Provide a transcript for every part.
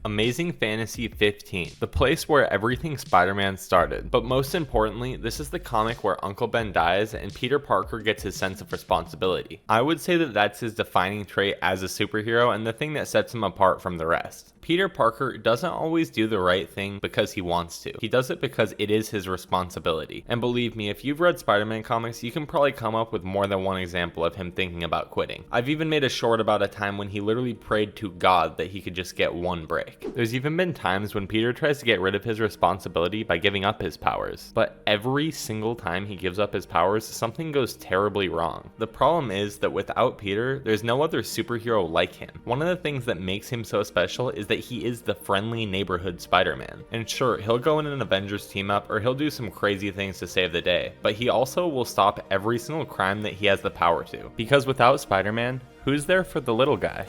Amazing Fantasy 15, the place where everything Spider-Man started. But most importantly, this is the comic where Uncle Ben dies and Peter Parker gets his sense of responsibility. I would say that that's his defining trait as a superhero and the thing that sets him apart from the rest. Peter Parker doesn't always do the right thing because he wants to. He does it because it is his responsibility. And believe me, if you've read Spider-Man comics, you can probably come up with more than one example of him thinking about quitting. I've even made a short about a time when he literally prayed to God that he could just get one break. There's even been times when Peter tries to get rid of his responsibility by giving up his powers. But every single time he gives up his powers, something goes terribly wrong. The problem is that without Peter, there's no other superhero like him. One of the things that makes him so special is that he is the friendly neighborhood Spider-Man. And sure, he'll go in an Avengers team up or he'll do some crazy things to save the day, but he also will stop every single crime that he has the power to. Because without Spider-Man, who's there for the little guy?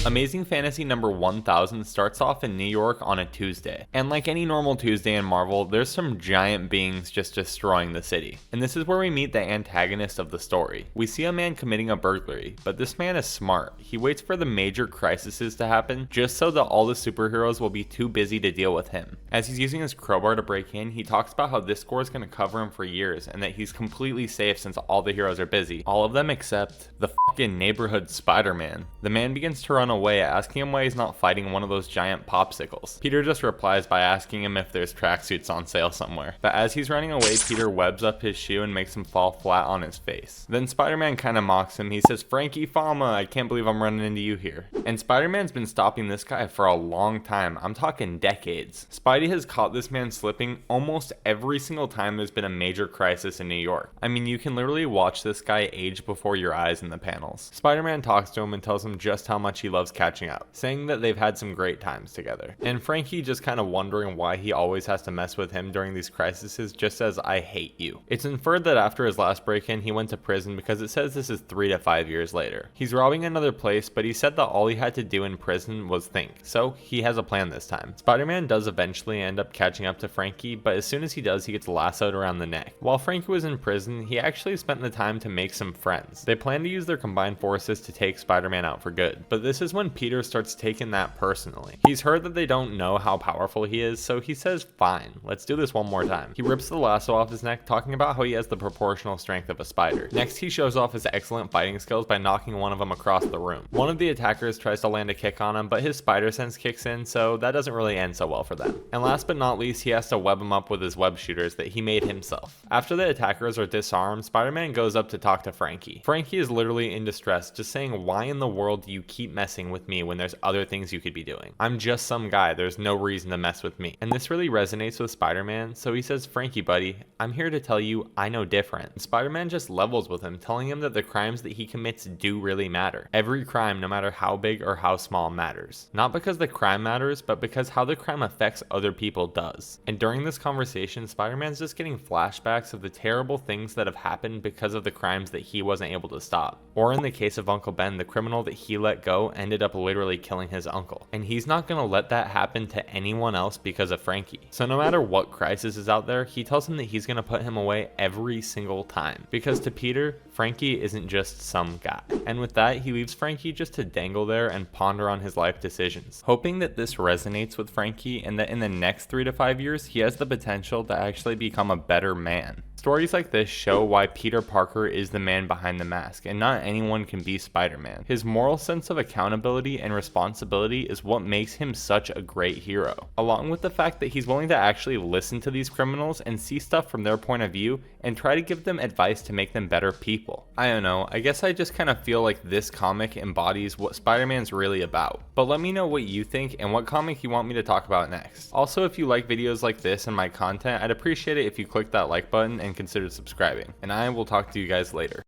Amazing Fantasy number 1000 starts off in New York on a Tuesday. And like any normal Tuesday in Marvel, there's some giant beings just destroying the city. And this is where we meet the antagonist of the story. We see a man committing a burglary, but this man is smart. He waits for the major crises to happen just so that all the superheroes will be too busy to deal with him. As he's using his crowbar to break in, he talks about how this score is going to cover him for years and that he's completely safe since all the heroes are busy. All of them except the fucking neighborhood Spider-Man. The man begins to run away, asking him why he's not fighting one of those giant popsicles. Peter just replies by asking him if there's tracksuits on sale somewhere. But as he's running away, Peter webs up his shoe and makes him fall flat on his face. Then Spider-Man kind of mocks him. He says, "Frankie Fama, I can't believe I'm running into you here." And Spider-Man's been stopping this guy for a long time. I'm talking decades. Spidey has caught this man slipping almost every single time there's been a major crisis in New York. I mean, you can literally watch this guy age before your eyes in the panels. Spider-Man talks to him and tells him just how much he loves catching up, saying that they've had some great times together. And Frankie just kind of wondering why he always has to mess with him during these crises, just says, "I hate you." It's inferred that after his last break-in, he went to prison because it says this is 3 to 5 years later. He's robbing another place, but he said that all he had to do in prison was think, so he has a plan this time. Spider-Man does eventually end up catching up to Frankie, but as soon as he does, he gets lassoed around the neck. While Frankie was in prison, he actually spent the time to make some friends. They plan to use their combined forces to take Spider-Man out for good, but this is when Peter starts taking that personally. He's heard that they don't know how powerful he is, so he says, "Fine, let's do this one more time." He rips the lasso off his neck, talking about how he has the proportional strength of a spider. Next, he shows off his excellent fighting skills by knocking one of them across the room. One of the attackers tries to land a kick on him, but his spider sense kicks in, so that doesn't really end so well for them. And last but not least, he has to web him up with his web shooters that he made himself. After the attackers are disarmed, Spider-Man goes up to talk to Frankie. Frankie is literally in distress, just saying, "Why in the world do you keep messing with me when there's other things you could be doing? I'm just some guy, there's no reason to mess with me." And this really resonates with Spider-Man, so he says, "Frankie buddy, I'm here to tell you I know different." And Spider-Man just levels with him, telling him that the crimes that he commits do really matter. Every crime, no matter how big or how small, matters. Not because the crime matters, but because how the crime affects other people does. And during this conversation, Spider-Man's just getting flashbacks of the terrible things that have happened because of the crimes that he wasn't able to stop. Or in the case of Uncle Ben, the criminal that he let go ended up literally killing his uncle. And he's not gonna let that happen to anyone else because of Frankie. So no matter what crisis is out there, he tells him that he's gonna put him away every single time. Because to Peter, Frankie isn't just some guy. And with that, he leaves Frankie just to dangle there and ponder on his life decisions, hoping that this resonates with Frankie and that in the next 3 to 5 years, he has the potential to actually become a better man. Stories like this show why Peter Parker is the man behind the mask, and not anyone can be Spider-Man. His moral sense of accountability and responsibility is what makes him such a great hero, along with the fact that he's willing to actually listen to these criminals and see stuff from their point of view and try to give them advice to make them better people. I don't know, I guess I just kind of feel like this comic embodies what Spider-Man's really about. But let me know what you think and what comic you want me to talk about next. Also, if you like videos like this and my content, I'd appreciate it if you click that like button and consider subscribing. And I will talk to you guys later.